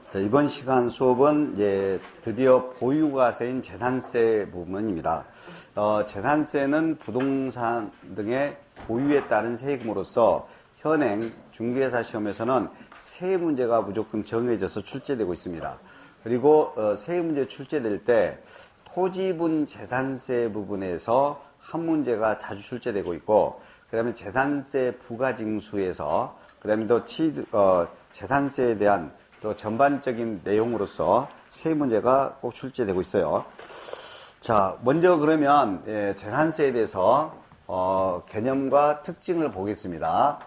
자, 이번 시간 수업은 이제 드디어 보유과세인 재산세 부분입니다. 재산세는 부동산 등의 보유에 따른 세금으로서 현행 중개사 시험에서는 세 문제가 무조건 정해져서 출제되고 있습니다. 그리고 세 문제 출제될 때 토지분 재산세 부분에서 한 문제가 자주 출제되고 있고, 그 다음에 재산세 부가징수에서, 그 다음에 또 재산세에 대한 또 전반적인 내용으로서 세 문제가 꼭 출제되고 있어요. 자, 먼저 그러면 재산세에 대해서 개념과 특징을 보겠습니다.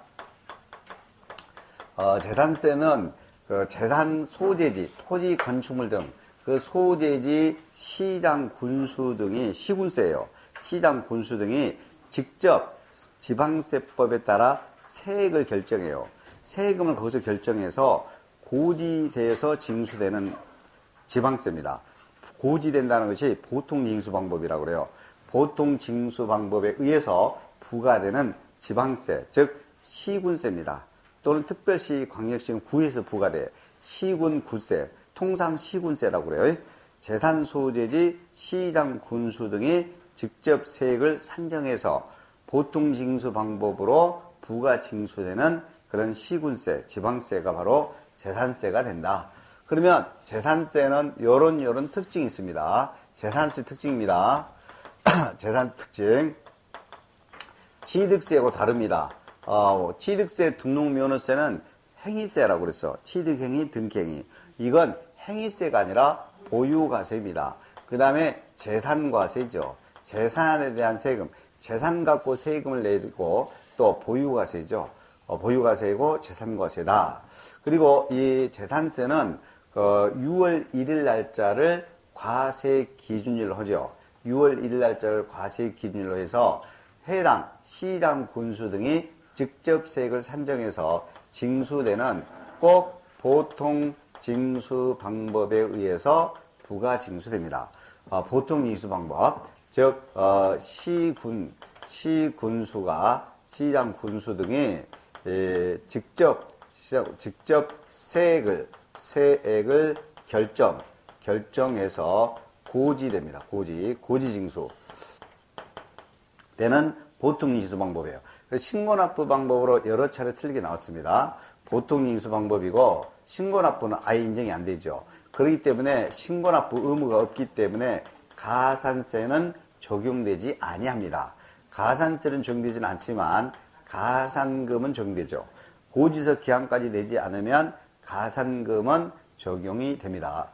재산세는 그 재산 소재지, 토지, 건축물 등 그 소재지, 시장, 군수 등이 시군세예요. 시장, 군수 등이 직접 지방세법에 따라 세액을 결정해요. 세금을 거기서 결정해서 고지돼서 징수되는 지방세입니다. 고지된다는 것이 보통징수 방법이라고 그래요. 보통징수 방법에 의해서 부과되는 지방세, 즉 시군세입니다. 또는 특별시, 광역시, 구에서 부과돼 시군, 구세, 통상 시군세라고 그래요. 재산 소재지, 시장, 군수 등이 직접 세액을 산정해서 보통징수 방법으로 부과징수되는 그런 시군세, 지방세가 바로 재산세가 된다. 그러면 재산세는 요런 특징이 있습니다. 재산세 특징입니다. 재산 특징. 취득세하고 다릅니다. 취득세, 등록면허세는 행위세라고 그랬어. 취득행위, 등기행위. 이건 행위세가 아니라 보유과세입니다. 그 다음에 재산과세죠. 재산에 대한 세금. 재산 갖고 세금을 내고 또 보유과세죠. 보유과세이고 재산과세다. 그리고 이 재산세는 6월 1일 날짜를 과세 기준일로 하죠. 6월 1일 날짜를 과세 기준일로 해서 해당 시장, 군수 등이 직접 세액을 산정해서 징수되는 꼭 보통 징수 방법에 의해서 부가징수됩니다. 보통 징수 방법, 즉 시군수가 시장, 군수 등이 직접 세액을 결정해서 고지됩니다. 고지징수 되는 보통징수 방법이에요. 그래서 신고납부 방법으로 여러 차례 틀리게 나왔습니다. 보통징수 방법이고 신고납부는 아예 인정이 안 되죠. 그렇기 때문에 신고납부 의무가 없기 때문에 가산세는 적용되지 아니합니다. 가산세는 적용되지는 않지만 가산금은 적용되죠. 고지서 기한까지 내지 않으면 가산금은 적용이 됩니다.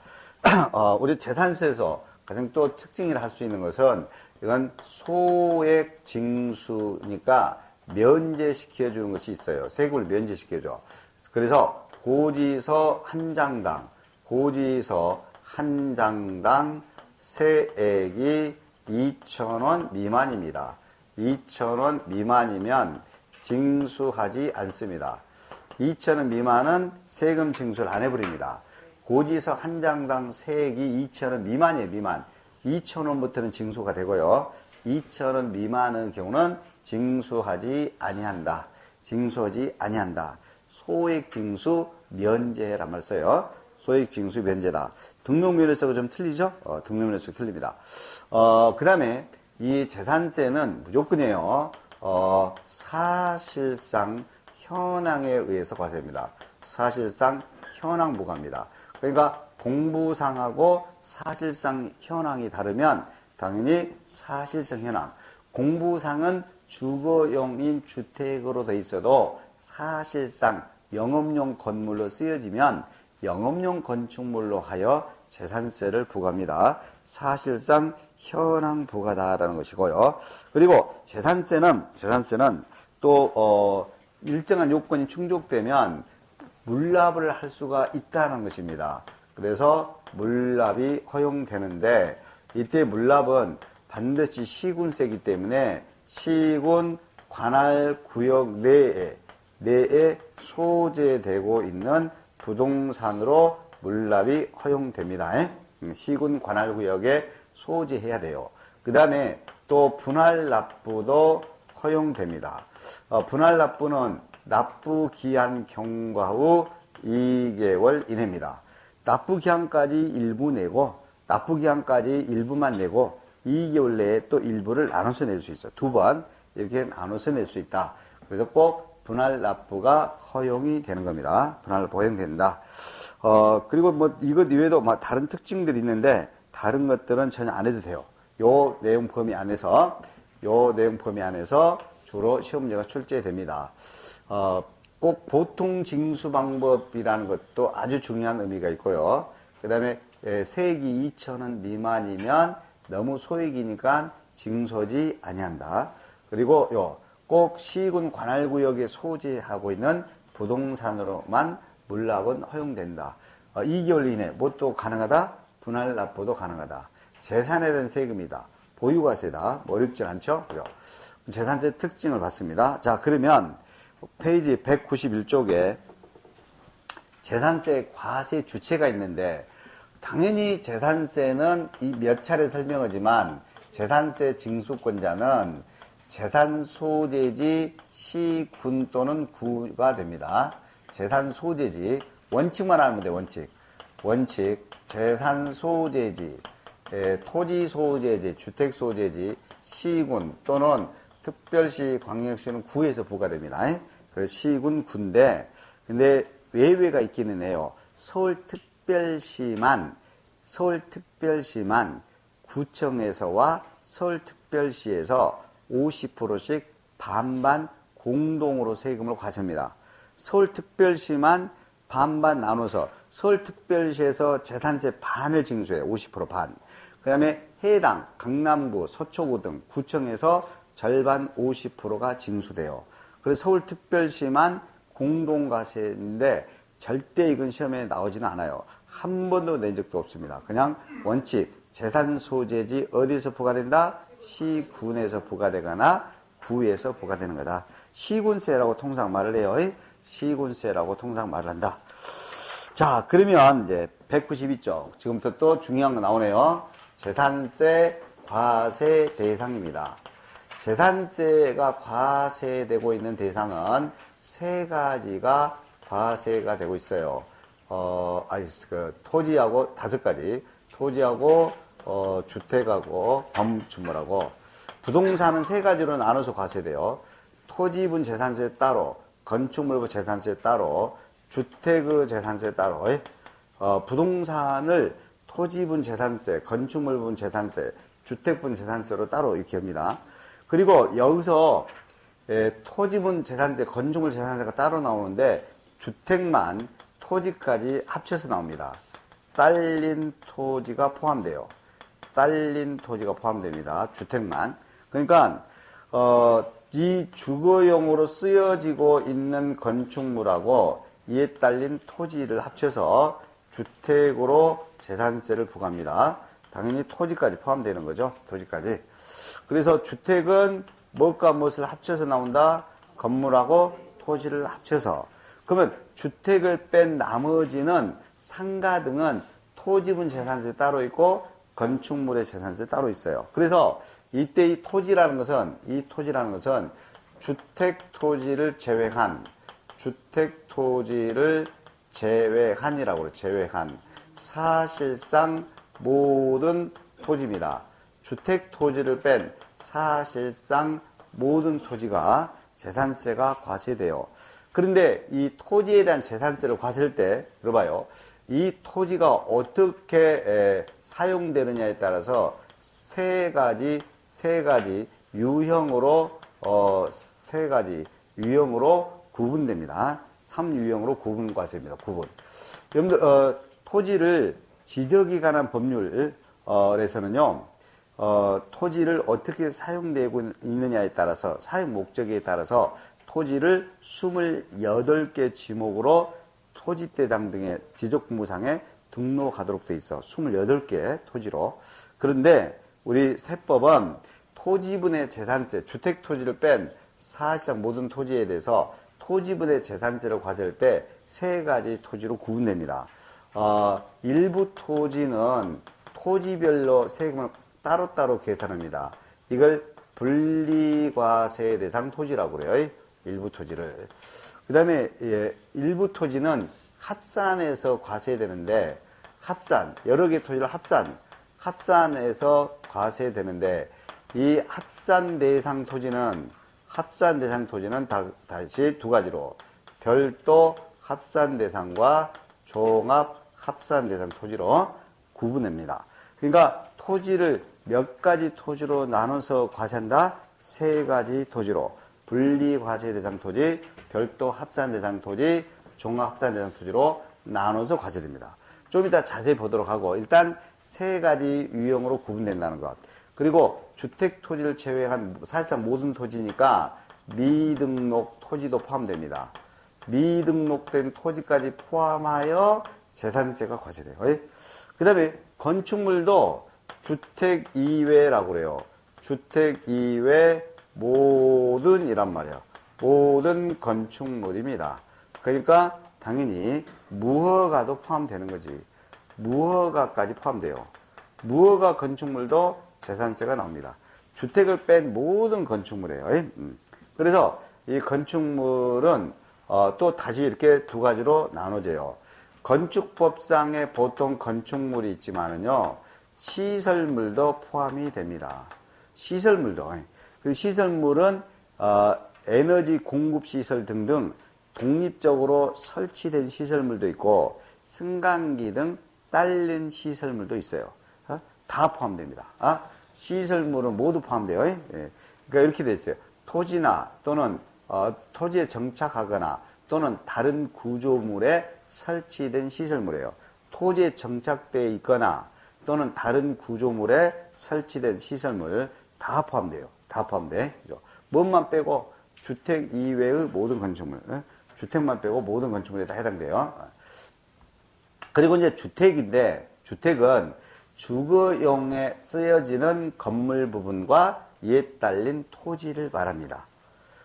우리 재산세에서 가장 또 특징이라 할 수 있는 것은 이건 소액 징수니까 면제시켜주는 것이 있어요. 세금을 면제시켜줘. 그래서 고지서 한 장당 세액이 2,000원 미만입니다. 2,000원 미만이면 징수하지 않습니다. 2,000원 미만은 세금 징수를 안 해버립니다. 고지서 한 장당 세액이 2,000원 미만이에요. 미만. 2,000원부터는 징수가 되고요. 2,000원 미만의 경우는 징수하지 아니한다. 소액 징수 면제란 말 써요. 소액 징수 면제다. 등록면허세가 좀 틀리죠? 등록면허세가 틀립니다. 그 다음에 이 재산세는 무조건이에요. 사실상 현황에 의해서 과세입니다. 사실상 현황 부과입니다. 그러니까 공부상하고 사실상 현황이 다르면 당연히 사실상 현황. 공부상은 주거용인 주택으로 돼 있어도 사실상 영업용 건물로 쓰여지면 영업용 건축물로 하여 재산세를 부과합니다. 사실상 현황 부과다라는 것이고요. 그리고 재산세는 또 일정한 요건이 충족되면 물납을 할 수가 있다는 것입니다. 그래서 물납이 허용되는데 이때 물납은 반드시 시군세이기 때문에 시군 관할 구역 내에 소재되고 있는 부동산으로 물납이 허용됩니다. 시군 관할 구역에 소재해야 돼요. 그 다음에 또 분할 납부도 허용됩니다. 분할 납부는 납부 기한 경과 후 2개월 이내입니다. 납부기한까지 일부 내고 납부기한까지 일부만 내고 2개월 내에 또 일부를 나눠서 낼 수 있어. 두 번 이렇게 나눠서 낼 수 있다. 그래서 꼭 분할 납부가 허용이 되는 겁니다. 분할 납부 허용된다. 그리고 뭐 이것 이외에도 뭐 다른 특징들이 있는데 다른 것들은 전혀 안 해도 돼요. 요 내용 범위 안에서 주로 시험 문제가 출제됩니다. 꼭 보통 징수 방법이라는 것도 아주 중요한 의미가 있고요. 그 다음에 세액이 2,000원 미만이면 너무 소액이니까 징수하지 아니한다. 그리고 꼭 시군 관할구역에 소재하고 있는 부동산으로만 물납은 허용된다. 2개월 이내 뭣도 가능하다. 분할 납부도 가능하다. 재산에 대한 세금이다. 보유과세다. 어렵진 않죠? 그죠? 재산세 특징을 봤습니다. 자, 그러면 페이지 191쪽에 재산세 과세 주체가 있는데 당연히 재산세는 이 몇 차례 설명하지만 재산세 징수권자는 재산 소재지 시, 군 또는 구가 됩니다. 재산 소재지 원칙만 알면 돼. 원칙 재산 소재지 토지 소재지 주택 소재지 시군 또는 특별시 광역시는 구에서 부과됩니다. 그래서 시군 군데 근데 외외가 있기는 해요. 서울특별시만 구청에서와 서울특별시에서 50%씩 반반 공동으로 세금을 과세합니다. 서울특별시만 반반 나눠서 서울특별시에서 재산세 반을 징수해요. 50% 반. 그 다음에 해당 강남구, 서초구 등 구청에서 절반 50%가 징수돼요. 그래서 서울특별시만 공동과세인데 절대 이건 시험에 나오지는 않아요. 한 번도 낸 적도 없습니다. 그냥 원칙 재산 소재지 어디서 부과된다? 시군에서 부과되거나 구에서 부과되는 거다. 시군세라고 통상 말을 해요. 시군세라고 통상 말을 한다. 자, 그러면 이제 192쪽 지금부터 또 중요한 거 나오네요. 재산세 과세 대상입니다. 재산세가 과세되고 있는 대상은 세 가지가 과세가 되고 있어요. 토지하고 5가지. 토지하고, 주택하고, 건축물하고. 부동산은 3가지로 나눠서 과세돼요. 토지분 재산세 따로, 건축물부 재산세 따로, 주택의 재산세 따로. 부동산을 토지분 재산세, 건축물분 재산세, 주택분 재산세로 따로 이렇게 합니다. 그리고 여기서 토지분 재산세, 건축물 재산세가 따로 나오는데 주택만 토지까지 합쳐서 나옵니다. 딸린 토지가 포함돼요. 딸린 토지가 포함됩니다. 주택만. 그러니까 이 주거용으로 쓰여지고 있는 건축물하고 이에 딸린 토지를 합쳐서 주택으로 재산세를 부과합니다. 당연히 토지까지 포함되는 거죠. 토지까지. 그래서 주택은 무엇과 무엇을 합쳐서 나온다? 건물하고 토지를 합쳐서. 그러면 주택을 뺀 나머지는 상가 등은 토지분 재산세 따로 있고 건축물의 재산세 따로 있어요. 그래서 이때 이 토지라는 것은 주택 토지를 제외한이라고 그래요. 제외한. 사실상 모든 토지입니다. 주택 토지를 뺀 사실상 모든 토지가 재산세가 과세돼요. 그런데 이 토지에 대한 재산세를 과세할 때, 들어봐요. 이 토지가 어떻게 사용되느냐에 따라서 세 가지 유형으로 구분됩니다. 3유형으로 구분 과세입니다. 구분. 여러분들 토지를 지적에 관한 법률에서는요. 토지를 어떻게 사용되고 있느냐에 따라서 사용 목적에 따라서 토지를 28개 지목으로 토지대장 등의 지적공부상에 등록하도록 돼 있어. 28개 토지로. 그런데 우리 세법은 토지분의 재산세, 주택 토지를 뺀 사실상 모든 토지에 대해서 토지분의 재산세를 과세할 때 세 가지 토지로 구분됩니다. 일부 토지는 토지별로 세금을 따로따로 계산합니다. 이걸 분리과세 대상 토지라고 그래요. 일부 토지를. 그 다음에 일부 토지는 합산해서 과세되는데 합산, 여러 개 토지를 합산해서 과세되는데, 이 합산 대상 토지는 다시 두 가지로 별도 합산 대상과 종합 합산 대상 토지로 구분됩니다. 그러니까 토지를 몇 가지 토지로 나눠서 과세한다? 세 가지 토지로 분리 과세 대상 토지, 별도 합산 대상 토지, 종합 합산 대상 토지로 나눠서 과세됩니다. 좀 이따 자세히 보도록 하고 일단 세 가지 유형으로 구분된다는 것. 그리고 주택 토지를 제외한 사실상 모든 토지니까 미등록 토지도 포함됩니다. 미등록된 토지까지 포함하여 재산세가 과세돼요. 그 다음에 건축물도 주택 이외라고 그래요. 주택 이외 모든 이란 말이에요. 모든 건축물입니다. 그러니까 당연히 무허가도 포함되는 거지. 무허가까지 포함돼요. 무허가 건축물도 재산세가 나옵니다. 주택을 뺀 모든 건축물이에요. 그래서 이 건축물은 또 다시 이렇게 두 가지로 나눠져요. 건축법상에 보통 건축물이 있지만은요, 시설물도 포함이 됩니다. 시설물도. 그 시설물은 에너지 공급 시설 등등 독립적으로 설치된 시설물도 있고 승강기 등 딸린 시설물도 있어요. 다 포함됩니다. 시설물은 모두 포함돼요. 그러니까 이렇게 돼 있어요. 토지나 또는 토지에 정착하거나 또는 다른 구조물에 설치된 시설물이에요. 토지에 정착되어 있거나 또는 다른 구조물에 설치된 시설물 다 포함돼요. 다 포함돼. 뭐만 빼고 주택 이외의 모든 건축물, 주택만 빼고 모든 건축물에 다 해당돼요. 그리고 이제 주택인데 주택은 주거용에 쓰여지는 건물 부분과 이에 딸린 토지를 말합니다.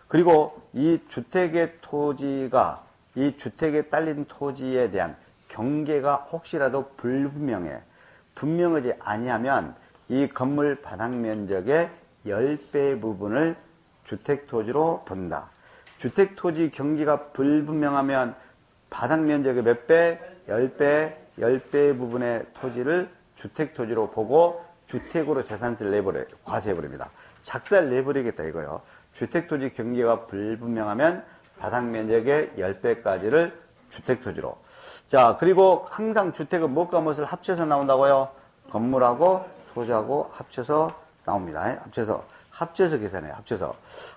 그리고 이 주택의 토지가 이 주택에 딸린 토지에 대한 경계가 혹시라도 분명하지 아니하면 이 건물 바닥 면적의 10배 부분을 주택 토지로 본다. 주택 토지 경계가 불분명하면 바닥 면적의 몇 배? 10배 부분의 토지를 주택 토지로 보고 주택으로 재산세를 과세해버립니다. 작살 내버리겠다 이거요. 주택 토지 경계가 불분명하면 바닥 면적의 10배까지를 주택 토지로. 자, 그리고 항상 주택은 무엇과 무엇을 합쳐서 나온다고요? 건물하고 토지하고 합쳐서 나옵니다. 합쳐서 계산해요.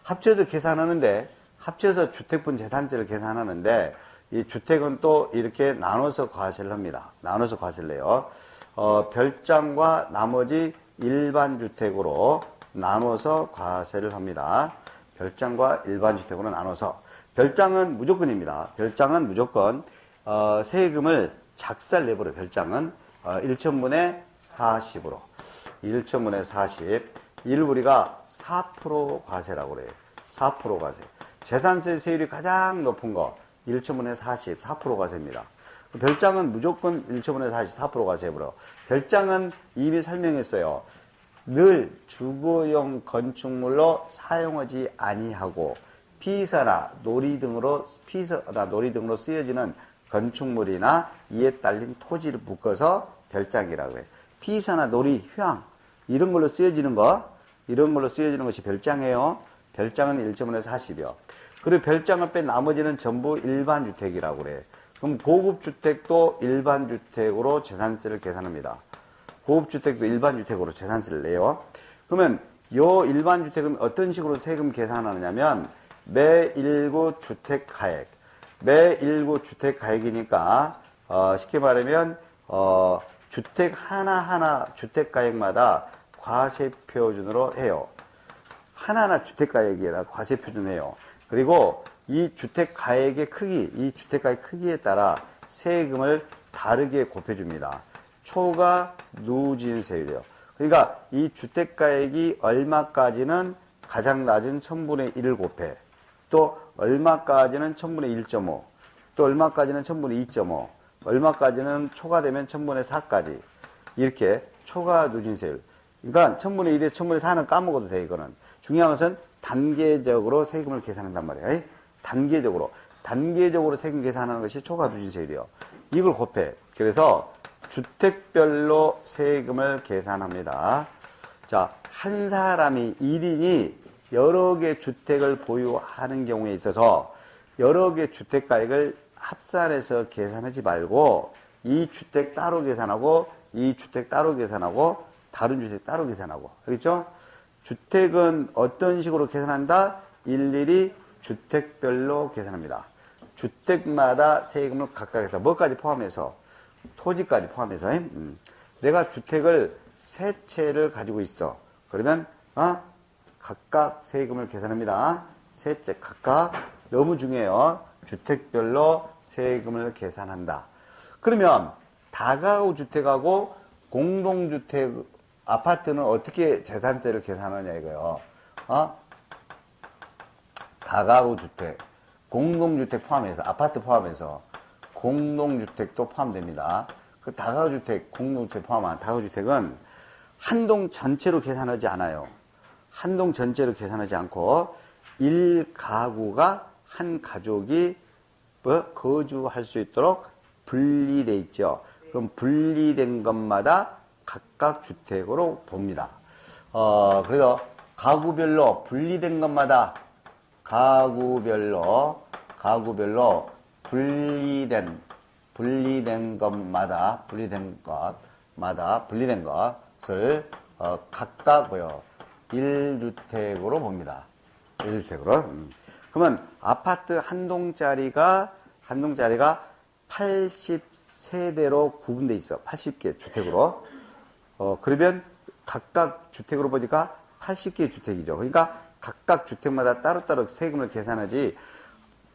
합쳐서 계산하는데, 합쳐서 주택분 재산세를 계산하는데, 이 주택은 또 이렇게 나눠서 과세를 합니다. 나눠서 과세를 해요. 별장과 나머지 일반 주택으로 나눠서 과세를 합니다. 별장과 일반 주택으로 나눠서. 별장은 무조건입니다. 별장은 무조건, 세금을 작살 내버려. 별장은, 1천분의 40으로. 1천분의 40. 이를 우리가 4% 과세라고 그래요. 4% 과세. 재산세 세율이 가장 높은 거, 1천분의 40, 4% 과세입니다. 별장은 무조건 1천분의 40, 4% 과세해버려. 별장은 이미 설명했어요. 늘 주거용 건축물로 사용하지 아니하고 피서나 놀이 등으로 쓰여지는 건축물이나 이에 딸린 토지를 묶어서 별장이라고 해요. 피서나 놀이, 휴양 이런 걸로 쓰여지는 것이 별장이에요. 별장은 1.5에서 40이요. 그리고 별장을 뺀 나머지는 전부 일반 주택이라고 그래요. 그럼 고급 주택도 일반 주택으로 재산세를 계산합니다. 고급 주택도 일반 주택으로 재산세를 내요. 그러면 요 일반 주택은 어떤 식으로 세금 계산하느냐면 매 일구 주택 가액. 매 일구 주택 가액이니까 쉽게 말하면 주택 하나하나 주택 가액마다 과세 표준으로 해요. 하나하나 주택 가액에다 과세 표준해요. 그리고 이 주택 가액의 크기, 이 주택 가액 크기에 따라 세금을 다르게 곱해줍니다. 초과 누진세율이요. 그러니까 이 주택 가액이 얼마까지는 가장 낮은 1000분의 1을 곱해. 또 얼마까지는 1000분의 1.5. 또 얼마까지는 1000분의 2.5. 얼마까지는 초과되면 1000분의 4까지. 이렇게 초과 누진세율. 그러니까 1000분의 1에 1000분의 4는 까먹어도 돼, 이거는. 중요한 것은 단계적으로 세금을 계산한단 말이에요. 단계적으로 세금 계산하는 것이 초과 누진세율이요. 이걸 곱해. 그래서 주택별로 세금을 계산합니다. 자, 한 사람이 1인이 여러 개 주택을 보유하는 경우에 있어서 여러 개 주택가액을 합산해서 계산하지 말고 이 주택 따로 계산하고 이 주택 따로 계산하고 다른 주택 따로 계산하고 알겠죠? 주택은 어떤 식으로 계산한다? 일일이 주택별로 계산합니다. 주택마다 세금을 각각 해서 뭐까지 포함해서 토지까지 포함해서 내가 주택을 세 채를 가지고 있어. 그러면 각각 세금을 계산합니다. 세 채 각각 너무 중요해요. 주택별로 세금을 계산한다. 그러면 다가구 주택하고 공동주택 아파트는 어떻게 재산세를 계산하냐 이거요. 다가구 주택, 공동주택 포함해서 아파트 포함해서 공동주택도 포함됩니다. 그 다가구주택, 공동주택 포함한 다가구주택은 한 동 전체로 계산하지 않아요. 한 동 전체로 계산하지 않고 1가구가 한 가족이 거주할 수 있도록 분리되어 있죠. 그럼 분리된 것마다 각각 주택으로 봅니다. 그래서 가구별로 분리된 것마다 가구별로 분리된 것을 각각 1주택으로 봅니다. 1주택으로. 그러면 아파트 한 동짜리가 80세대로 구분돼 있어. 80개 주택으로. 그러면 각각 주택으로 보니까 80개 주택이죠. 그러니까 각각 주택마다 따로따로 세금을 계산하지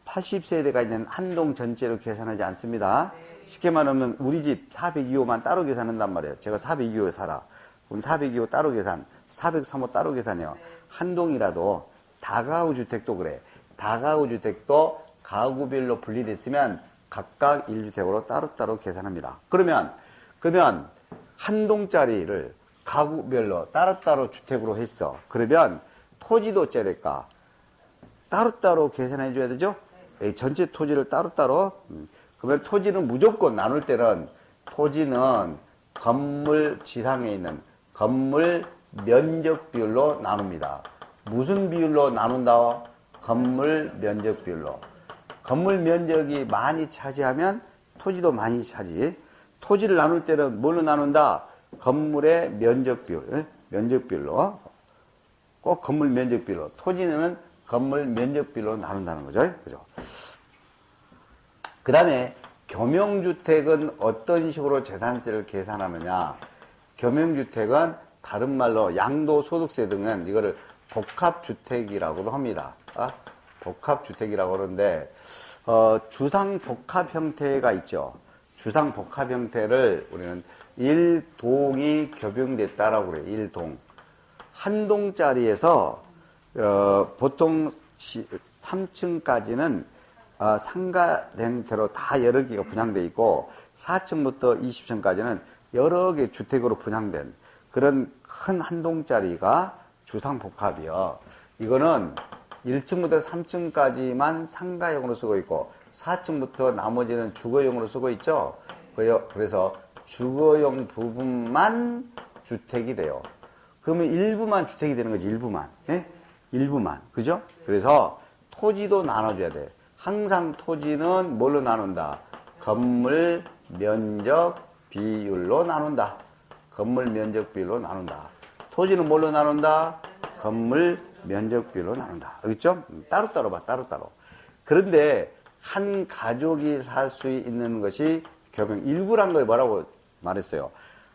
80세대가 있는 한 동 전체로 계산하지 않습니다. 쉽게 말하면 우리 집 402호만 따로 계산한단 말이에요. 제가 402호에 살아. 그럼 402호 따로 계산, 403호 따로 계산해요. 한 동이라도 다가구 주택도 그래. 다가구 주택도 가구별로 분리됐으면 각각 1주택으로 따로따로 계산합니다. 그러면 한 동짜리를 가구별로 따로따로 주택으로 했어. 그러면 토지도 어째야 될까? 따로따로 계산해 줘야 되죠? 전체 토지를 따로따로. 그러면 토지는 무조건 나눌 때는 토지는 건물 지상에 있는 건물 면적 비율로 나눕니다. 무슨 비율로 나눈다? 건물 면적 비율로. 건물 면적이 많이 차지하면 토지도 많이 차지. 토지를 나눌 때는 뭘로 나눈다? 건물의 면적 비율, 면적 비율로. 꼭 건물 면적 비율로. 토지는 건물 면적 비율로 나눈다는 거죠. 그죠? 그 다음에 겸용주택은 어떤 식으로 재산세를 계산하느냐. 겸용주택은 다른 말로 양도소득세 등은 이거를 복합주택이라고도 합니다. 복합주택이라고 하는데, 주상복합 형태가 있죠. 주상복합 형태를 우리는 1동이 적용됐다라고 그래요. 1동. 한 동짜리에서, 보통 3층까지는 상가 형태로 다 여러 개가 분양되어 있고 4층부터 20층까지는 여러 개 주택으로 분양된 그런 큰 한 동짜리가 주상복합이요. 이거는 1층부터 3층까지만 상가용으로 쓰고 있고 4층부터 나머지는 주거용으로 쓰고 있죠. 그래서 주거용 부분만 주택이 돼요. 그러면 일부만 주택이 되는 거지. 일부만. 예? 일부만. 그죠? 그래서 토지도 나눠줘야 돼. 항상 토지는 뭘로 나눈다? 건물 면적 비율로 나눈다. 건물 면적 비율로 나눈다. 토지는 뭘로 나눈다? 건물 면적 비율로 나눈다. 알겠죠? 따로따로 봐, 따로따로. 그런데 한 가족이 살 수 있는 것이 겸용. 일부란 걸 뭐라고 말했어요?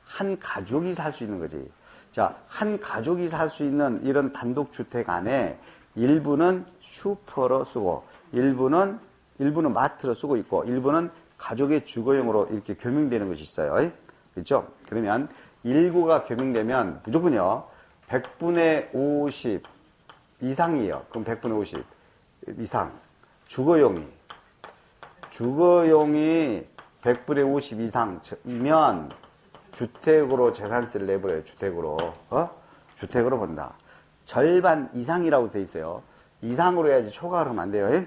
한 가족이 살 수 있는 거지. 자, 한 가족이 살 수 있는 이런 단독주택 안에 일부는 슈퍼로 쓰고, 일부는 마트로 쓰고 있고, 일부는 가족의 주거용으로 이렇게 겸용되는 것이 있어요. 그렇죠? 그러면 일구가 겸용되면 무조건요, 100분의 50 이상이에요. 그럼 100분의 50 이상. 주거용이 100분의 50 이상이면 주택으로 재산세를 내버려요. 주택으로. 주택으로 본다. 절반 이상이라고 돼 있어요. 이상으로 해야지 초과를 하면 안 돼요.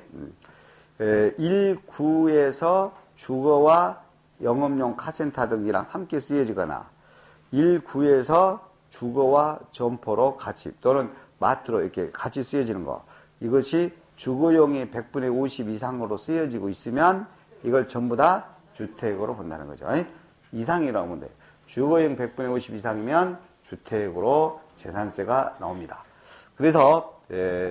1구에서 주거와 영업용 카센터 등이랑 함께 쓰여지거나 1구에서 주거와 점포로 같이 또는 마트로 이렇게 같이 쓰여지는 거, 이것이 주거용이 100분의 50 이상으로 쓰여지고 있으면 이걸 전부 다 주택으로 본다는 거죠. 이상이라고 하면 돼요. 주거용 100분의 50 이상이면 주택으로 재산세가 나옵니다. 그래서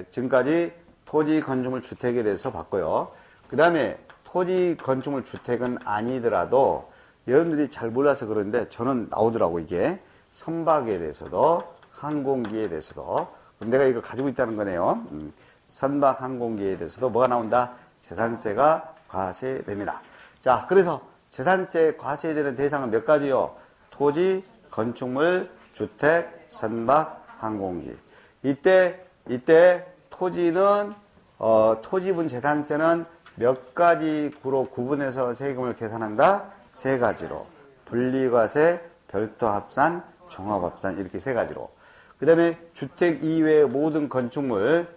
지금까지 토지 건축물 주택에 대해서 봤고요. 그 다음에 토지 건축물 주택은 아니더라도 여러분들이 잘 몰라서 그러는데 저는 나오더라고. 이게 선박에 대해서도 항공기에 대해서도. 그럼 내가 이걸 가지고 있다는 거네요. 선박 항공기에 대해서도 뭐가 나온다? 재산세가 과세됩니다. 자, 그래서 재산세 과세되는 대상은 몇 가지요? 토지, 건축물, 주택, 선박, 항공기. 이때 토지는 토지분 재산세는 몇 가지 구로 구분해서 세금을 계산한다? 세 가지로. 분리과세, 별도 합산, 종합합산 이렇게 세 가지로. 그 다음에 주택 이외의 모든 건축물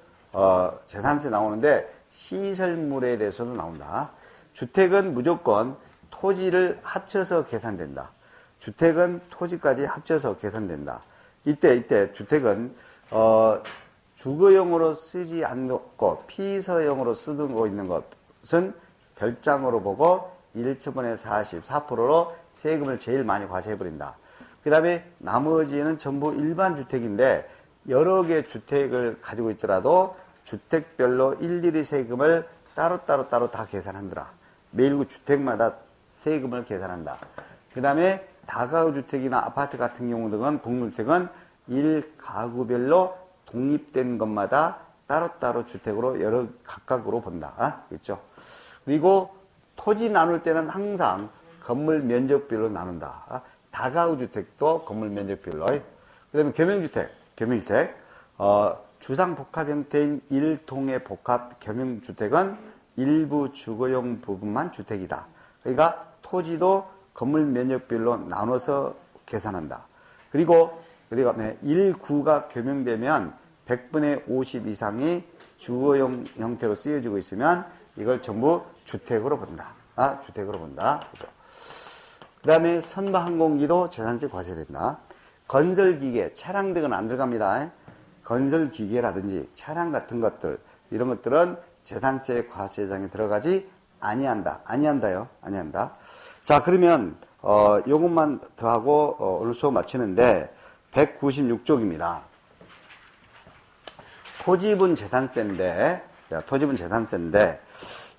재산세 나오는데 시설물에 대해서도 나온다. 주택은 무조건 토지를 합쳐서 계산된다. 주택은 토지까지 합쳐서 계산된다. 이때 주택은 주거용으로 쓰지 않고 피서용으로 쓰고 있는 것은 별장으로 보고 1처분의 44%로 세금을 제일 많이 과세해버린다. 그 다음에 나머지는 전부 일반 주택인데 여러 개의 주택을 가지고 있더라도 주택별로 일일이 세금을 따로 다 계산한다. 매일 그 주택마다 세금을 계산한다. 그 다음에 다가구 주택이나 아파트 같은 경우 등은 공동주택은 1가구별로 독립된 것마다 따로 주택으로 여러 각각으로 본다. 그렇죠? 그리고 토지 나눌 때는 항상 건물 면적별로 나눈다. 다가구 주택도 건물 면적별로. 그 다음에 겸용주택. 주상 복합 형태인 일통의 복합 겸용주택은 일부 주거용 부분만 주택이다. 그러니까 토지도 건물 면적별로 나눠서 계산한다. 그리고 1구가 겸용되면 100분의 50 이상이 주거용 형태로 쓰여지고 있으면 이걸 전부 주택으로 본다. 주택으로 본다. 그죠? 그 다음에 선박 항공기도 재산세 과세된다. 건설기계, 차량 등은 안 들어갑니다. 건설기계라든지 차량 같은 것들, 이런 것들은 재산세 과세장에 들어가지 아니한다. 아니한다요. 자, 그러면 요것만 더 하고 오늘 수업 마치는데 196쪽입니다. 토지분 재산세인데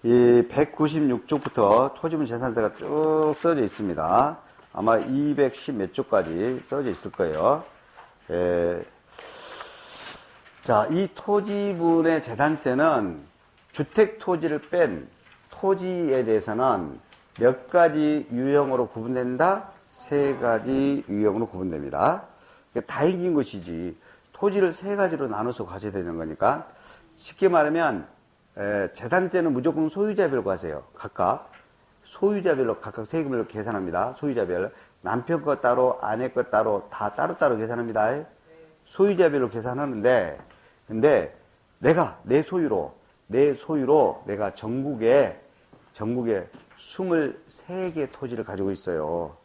이 196쪽부터 토지분 재산세가 쭉 써져 있습니다. 아마 210 몇 쪽까지 써져 있을 거예요. 자, 이 토지분의 재산세는 주택 토지를 뺀 토지에 대해서는 몇 가지 유형으로 구분된다? 세 가지 유형으로 구분됩니다. 다 이긴 것이지. 토지를 세 가지로 나눠서 과세되는 거니까. 쉽게 말하면 재산세는 무조건 소유자별로 과세요. 각각 소유자별로 각각 세금을 계산합니다. 소유자별로. 남편 것 따로, 아내 것 따로 다 따로따로 계산합니다. 소유자별로 계산하는데, 근데 내가 내 소유로 내가 전국에 23개 토지를 가지고 있어요.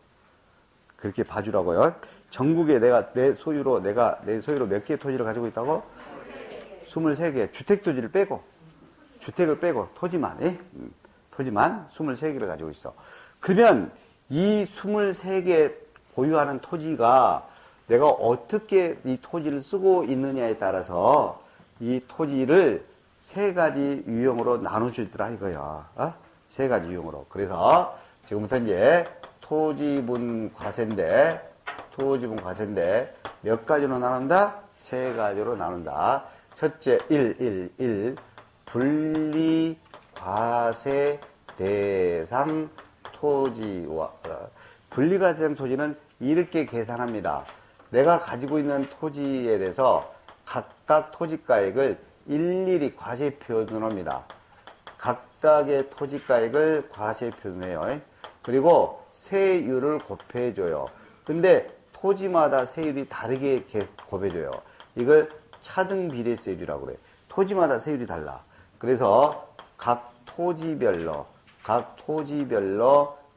그렇게 봐주라고요. 전국에 내가 내 소유로 몇 개의 토지를 가지고 있다고? 23개. 주택을 빼고 토지만 23개를 가지고 있어. 그러면 이 23개 보유하는 토지가 내가 어떻게 이 토지를 쓰고 있느냐에 따라서 이 토지를 세 가지 유형으로 나눠주더라 이거야. 세 가지 유형으로. 그래서 지금부터 이제 토지분 과세인데 몇 가지로 나눈다? 세 가지로 나눈다. 첫째, 1. 분리 과세 대상 토지와 분리과세 대상 토지는 이렇게 계산합니다. 내가 가지고 있는 토지에 대해서 각각 토지가액을 일일이 과세 표준합니다. 각각의 토지가액을 과세 표준해요. 그리고 세율을 곱해줘요. 근데 토지마다 세율이 다르게 곱해줘요. 이걸 차등비례세율이라고 그래요. 토지마다 세율이 달라. 그래서 각 토지별로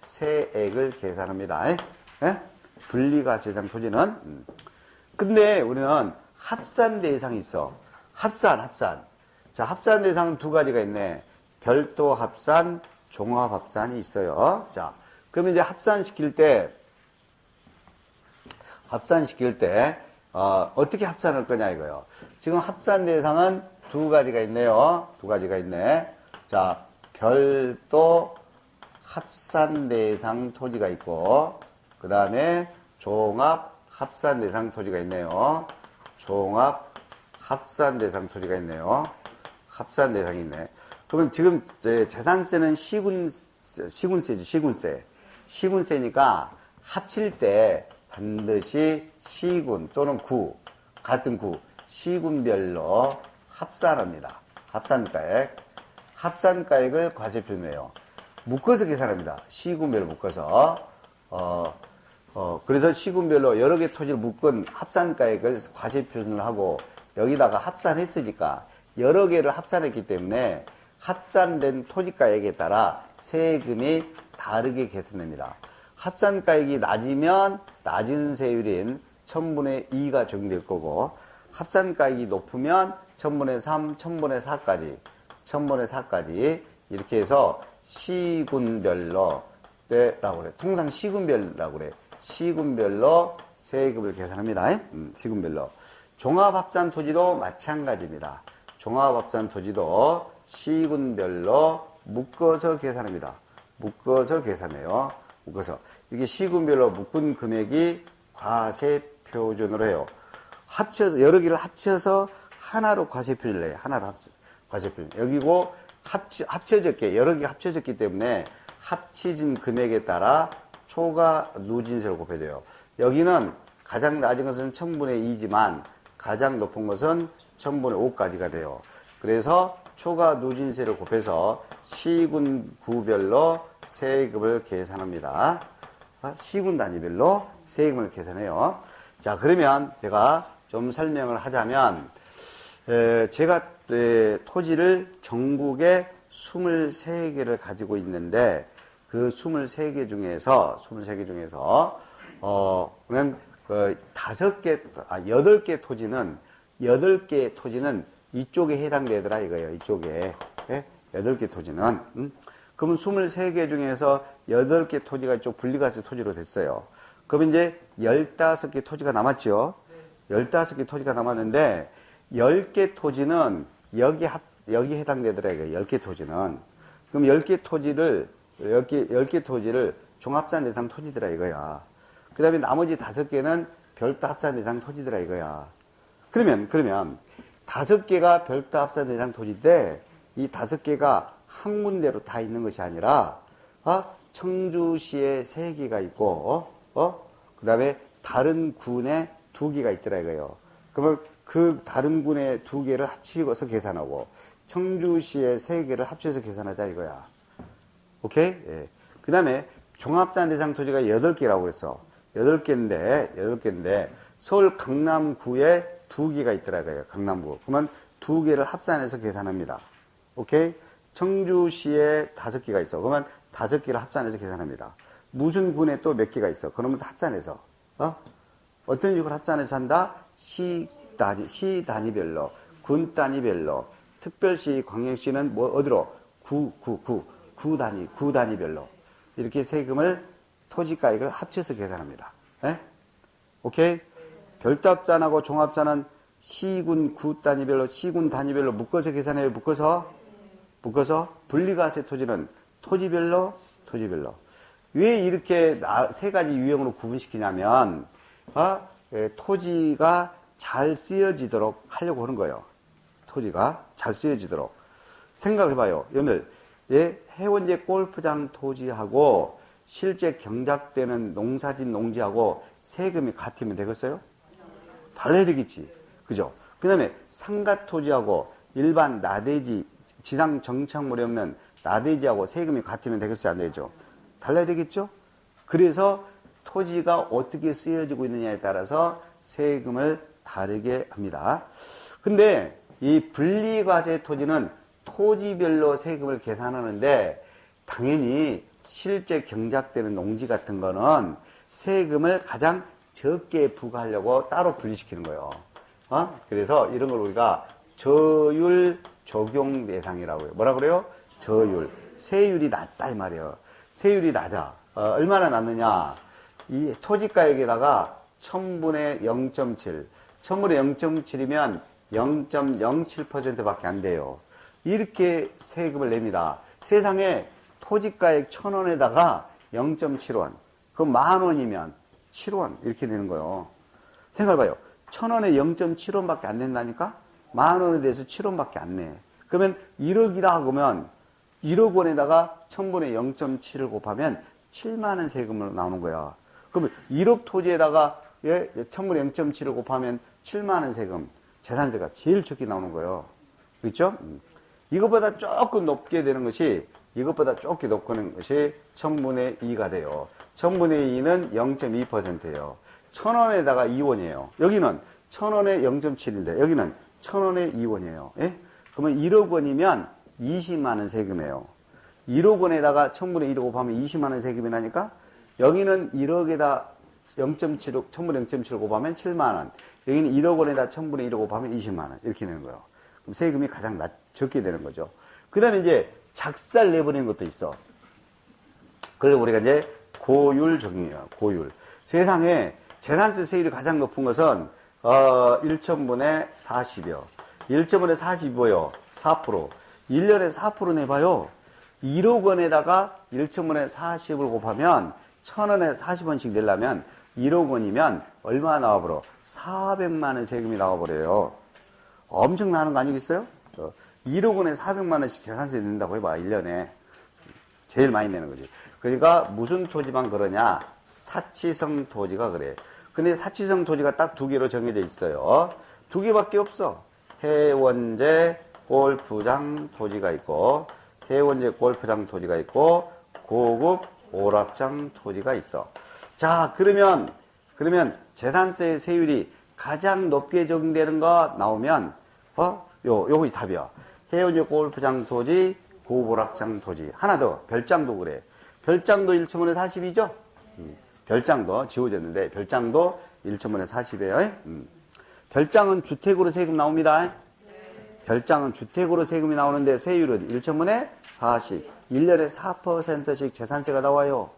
세액을 계산합니다. 예? 분리과세 대상 토지는. 근데 우리는 합산 대상이 있어. 합산. 자, 합산 대상은 두 가지가 있네. 별도 합산, 종합 합산이 있어요. 자, 그러면 이제 합산시킬 때, 어떻게 합산할 거냐 이거요. 지금 합산 대상은 두 가지가 있네요. 두 가지가 있네. 자, 별도 합산 대상 토지가 있고, 그 다음에 종합 합산 대상 토지가 있네요. 종합 합산 대상 토지가 있네요. 합산 대상이 있네. 그러면 지금 재산세는 시군세지, 시군세. 시군세니까 합칠 때 반드시 시군 또는 구, 같은 구, 시군별로 합산합니다. 합산가액. 합산가액을 과세표준해요. 묶어서 계산합니다. 시군별로 묶어서. 그래서 시군별로 여러 개 토지를 묶은 합산가액을 과세표준을 하고 여기다가 합산했으니까 여러 개를 합산했기 때문에 합산된 토지가액에 따라 세금이 다르게 계산됩니다. 합산가액이 낮으면 낮은 세율인 1000분의 2가 적용될 거고 합산가액이 높으면 1000분의 3, 1000분의 4까지 1000분의 4까지 이렇게 해서 시군별로 라고 그래. 통상 시군별라고 그래. 시군별로 세금을 계산합니다. 시군별로. 종합합산 토지도 마찬가지입니다. 종합합산 토지도 시군별로 묶어서 계산합니다. 묶어서 계산해요. 묶어서. 이게 시군별로 묶은 금액이 과세표준으로 해요. 합쳐서, 여러 개를 합쳐서 하나로 과세표준을 해요. 하나로 과세표준. 여기고 합쳐졌게, 여러 개가 합쳐졌기 때문에 합치진 금액에 따라 초과 누진세를 곱해야 돼요. 여기는 가장 낮은 것은 1000분의 2지만 가장 높은 것은 1000분의 5까지가 돼요. 그래서 초과 누진세를 곱해서 시군구별로 세금을 계산합니다. 시군 단위별로 세금을 계산해요. 자, 그러면 제가 좀 설명을 하자면 제가 토지를 전국에 23개를 가지고 있는데 그 23개 중에서 그러면 8개 토지는 이쪽에 해당되더라 이거예요. 이쪽에. 예? 8개 토지는. 그러면 23개 중에서 8개 토지가 이쪽 분리과세 토지로 됐어요. 그러면 이제 15개 토지가 남았죠. 15개 토지가 남았는데 10개 토지는 여기 해당되더라 이거예요. 10개 토지는. 그럼 10개 토지를 종합산 대상 토지더라 이거야. 그 다음에 나머지 5개는 별도 합산 대상 토지더라 이거야. 그러면 5개가 별도 합산 대상 토지인데 이 5개가 한 군데로 다 있는 것이 아니라 청주시에 3개가 있고 그 다음에 다른 군에 2개가 있더라 이거예요. 그러면 그 다른 군에 2개를 합치고서 계산하고 청주시에 3개를 합쳐서 계산하자 이거야. 오케이? 예. 그 다음에 종합산 대상 토지가 8개라고 그랬어. 8개인데 서울 강남구에 2개가 있더라고요. 강남구. 그러면 2개를 합산해서 계산합니다. 오케이? 청주시에 5개가 있어. 그러면 5개를 합산해서 계산합니다. 무슨 군에 또 몇 개가 있어. 그러면 합산해서. 어떤 식으로 합산해서 한다? 시 단위별로, 군 단위별로, 특별시, 광역시는 어디로? 구 단위별로. 이렇게 세금을, 토지가액을 합쳐서 계산합니다. 예? 오케이? 별도 합산하고 종합산은 시군, 구 단위별로 묶어서 계산해요. 묶어서 분리과세 토지는 토지별로. 왜 이렇게 3가지 유형으로 구분시키냐면, 토지가 잘 쓰여지도록 하려고 하는 거예요. 토지가 잘 쓰여지도록. 생각을 해봐요. 여러분들, 해원제 골프장 토지하고 실제 경작되는 농사진 농지하고 세금이 같으면 되겠어요? 달라야 되겠지. 그죠? 그 다음에 상가 토지하고 일반 나대지, 지상 정착물이 없는 나대지하고 세금이 같으면 되겠어요? 안 되죠? 달라야 되겠죠? 그래서 토지가 어떻게 쓰여지고 있느냐에 따라서 세금을 다르게 합니다. 근데 이 분리과세 토지는 토지별로 세금을 계산하는데 당연히 실제 경작되는 농지 같은 거는 세금을 가장 적게 부과하려고 따로 분리시키는 거예요. 그래서 이런 걸 우리가 저율 적용 대상이라고 해요. 뭐라 그래요? 저율. 세율이 낮다 이 말이에요. 세율이 낮아. 얼마나 낮느냐? 이 토지가액에다가 1000분의 0.7. 1000분의 0.7이면 0.07%밖에 안 돼요. 이렇게 세금을 냅니다. 세상에 토지가액 1000원에다가 0.7원. 그럼 10,000원이면 7원. 이렇게 되는 거예요. 생각해봐요. 1000원에 0.7원밖에 안 낸다니까? 10,000원에 대해서 7원밖에 안 내. 그러면 1억이라 그러면 1억 원에다가 1000분의 0.7을 곱하면 7만원 세금으로 나오는 거야. 그러면 1억 토지에다가 1000분의 0.7을 곱하면 7만원 세금, 재산세가 제일 적게 나오는 거예요. 그렇죠? 이것보다 조금 높게 되는 것이, 이것보다 조금 높게 것이 1000분의 2가 돼요. 1000분의 2는 0.2%예요. 1000원에다가 2원이에요. 여기는 1000원에 0.7인데 여기는 1000원에 2원이에요. 예? 그러면 1억 원이면 20만원 세금이에요. 1억 원에다가 1000분의 1을 곱하면 20만원 세금이 나니까 여기는 1억에다 0.7, 1000분의 0.7을 곱하면 7만원. 여기는 1억 원에다 1000분의 1을 곱하면 20만원. 이렇게 내는 거예요. 그럼 세금이 가장 적게 되는 거죠. 그 다음에 이제 작살 내버리는 것도 있어. 그래서 우리가 이제 고율 적용이에요. 고율. 세상에 재산세 세율이 가장 높은 것은 1,000분의 40이요. 1,000분의 40이요. 4%. 1년에 4% 내봐요. 1억 원에다가 1,000분의 40을 곱하면 1,000원에 40원씩 내려면 1억 원이면 얼마 나와버려? 400만원 세금이 나와버려요. 엄청 나는 거 아니겠어요? 1억 원에 400만원씩 재산세 낸다고 해봐, 1년에. 제일 많이 내는 거지. 그러니까 무슨 토지만 그러냐? 사치성 토지가 그래. 근데 사치성 토지가 딱 두 개로 정해져 있어요. 두 개밖에 없어. 해원제 골프장 토지가 있고, 해원제 골프장 토지가 있고, 고급 오락장 토지가 있어. 자, 그러면 재산세 세율이 가장 높게 적용되는 거 나오면, 요거 답이야. 해원제 골프장 토지, 고급 오락장 토지. 하나 더, 별장도 그래. 별장도 1,000분의 40이죠? 별장도 지워졌는데, 별장도 1,000분의 40이에요. 별장은 주택으로 세금 나옵니다. 별장은 주택으로 세금이 나오는데 세율은 1,000분의 40. 1년에 4%씩 재산세가 나와요.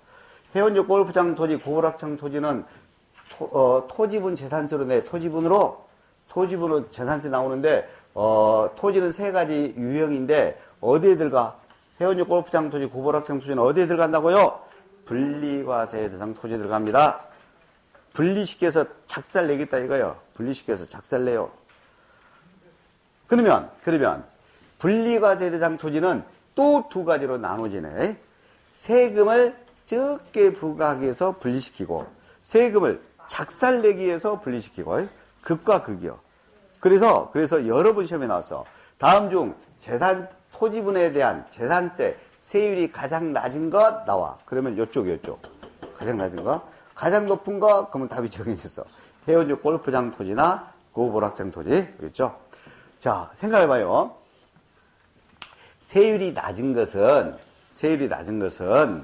해원제 골프장 토지, 고락장 토지는 토지분 재산세로 내. 토지분으로 재산세 나오는데 토지는 세 가지 유형인데 어디에 들어가? 해원제 골프장 토지, 고락장 토지는 어디에 들어간다고요? 분리과세 대상 토지 들어갑니다. 분리시켜서 작살 내겠다 이거요. 분리시켜서 작살 내요. 그러면 분리과세 대상 토지는 또 두 가지로 나눠지네. 세금을 적게 부과하기 위해서 분리시키고 세금을 작살내기 위해서 분리시키고 극과 극이요. 그래서 여러 번 시험에 나왔어. 다음 중 토지분에 대한 재산세 세율이 가장 낮은 것 나와. 그러면 요쪽 가장 낮은 거, 가장 높은 거 그러면 답이 정해졌어. 해원제 골프장 토지나 고보락장 토지. 그렇죠? 자, 생각해봐요. 세율이 낮은 것은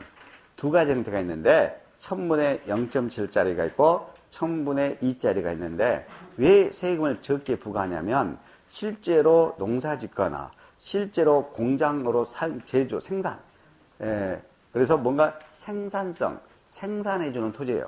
두 가지 형태가 있는데 1000분의 0.7짜리가 있고 1000분의 2짜리가 있는데 왜 세금을 적게 부과하냐면 실제로 농사 짓거나 실제로 공장으로 제조, 생산. 그래서 뭔가 생산해주는 토지예요.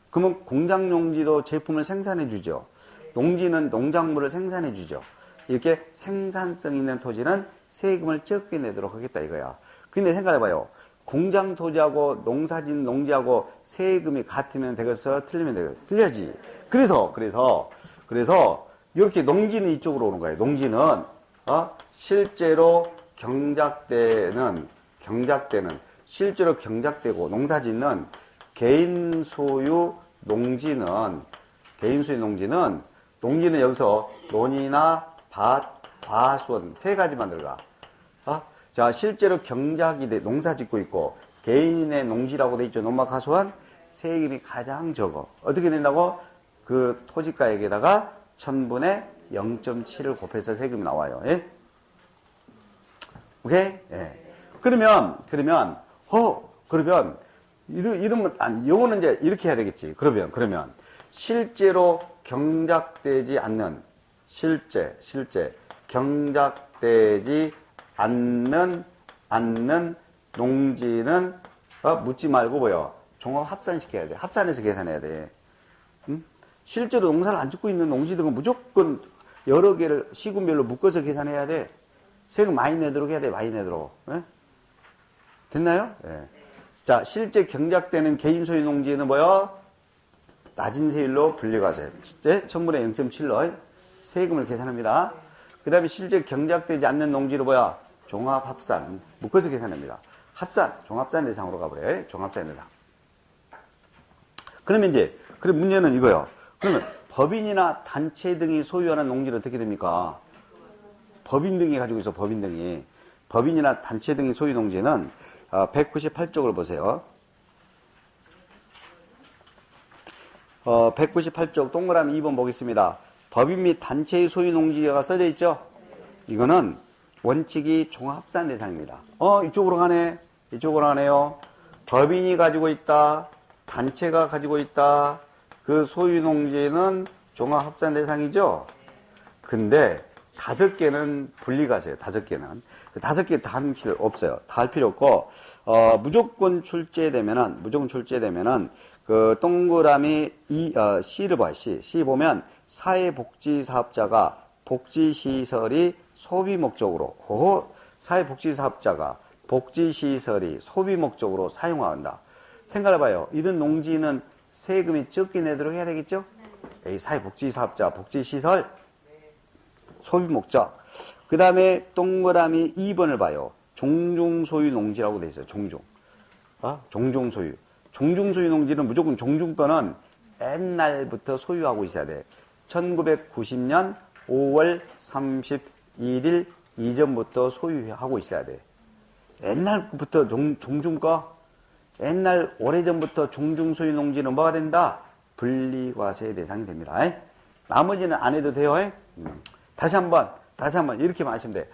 그러면 공장 용지도 제품을 생산해주죠. 농지는 농작물을 생산해주죠. 이렇게 생산성 있는 토지는 세금을 적게 내도록 하겠다 이거야. 근데 생각해봐요. 공장 토지하고 농사진 농지하고 세금이 같으면 되겠어? 틀리면 되겠어? 틀려지. 그래서 이렇게 농지는 이쪽으로 오는 거예요. 농지는 실제로 실제로 경작되고 농사짓는 개인 소유 농지는 여기서 논이나 밭, 과수원 세 가지만 들어가. 자, 실제로 경작이 농사 짓고 있고 개인의 농지라고 돼 있죠. 농막 과수원 세금이 가장 적어. 어떻게 된다고? 그 토지가액에다가 1000분의 0.7을 곱해서 세금이 나와요. 예? 오케이? 예. 그러면 그러면, 이러면, 요거는 이제 이렇게 해야 되겠지. 그러면, 실제로 경작되지 않는, 경작되지 않는 농지는, 묻지 말고 뭐요? 종합 합산시켜야 돼. 합산해서 계산해야 돼. 응? 실제로 농사를 안 짓고 있는 농지들은 무조건 여러 개를 시군별로 묶어서 계산해야 돼. 세금 많이 내도록 해야 돼. 많이 내도록. 예? 됐나요? 예. 자, 실제 경작되는 개인 소유 농지는 뭐요? 낮은 세율로 분리과세. 1000분의 0.7로 세금을 계산합니다. 그 다음에 실제 경작되지 않는 농지로 뭐야? 종합합산. 묶어서 계산합니다. 합산, 종합산 대상으로 가버려요. 종합산 대상. 그러면 그럼 문제는 이거요. 그러면 법인이나 단체 등이 소유하는 농지는 어떻게 됩니까? 법인 등이 가지고 있어, 법인 등이. 법인이나 단체 등이 소유 농지는 198쪽을 보세요. 198쪽 동그라미 2번 보겠습니다. 법인 및 단체의 소유 농지가 써져 있죠? 이거는 원칙이 종합산 대상입니다. 이쪽으로 가네. 이쪽으로 가네요. 법인이 가지고 있다. 단체가 가지고 있다. 그 소유 농지는 종합합산 대상이죠? 근데 5개는 분리과세요. 5개는. 그 5개 다 할 필요 없어요. 다 할 필요 없고, 무조건 출제되면은, 그 동그라미 C를 봐요. C 보면 사회복지사업자가 복지시설이 소비 목적으로, 사회복지사업자가 복지시설이 소비 목적으로 사용한다. 생각해봐요. 이런 농지는 세금이 적게 내도록 해야 되겠죠? 사회복지사업자, 복지시설, 소비 목적. 그 다음에 동그라미 2번을 봐요. 종중소유 농지라고 돼 있어요. 종중소유. 종중소유 농지는 무조건 종중권은 옛날부터 소유하고 있어야 돼. 1990년 5월 31일 이전부터 소유하고 있어야 돼. 옛날부터 종중거, 옛날 오래전부터 종중소유 농지는 뭐가 된다? 분리과세 대상이 됩니다. 나머지는 안 해도 돼요. 다시 한번 이렇게 마시면 돼.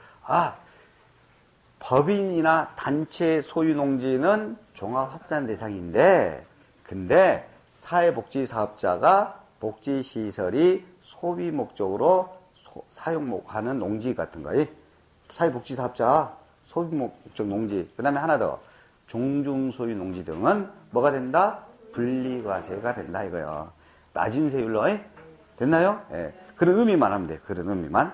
법인이나 단체 소유 농지는 종합합산 대상인데, 근데 사회복지사업자가 복지시설이 소비 목적으로 사용하는 농지 같은 거. 사회복지사업자 소비 목적 농지. 그 다음에 하나 더. 종중소유 농지 등은 뭐가 된다? 분리과세가 된다 이거요. 낮은 세율로. 됐나요? 그런 의미만 하면 돼. 그런 의미만.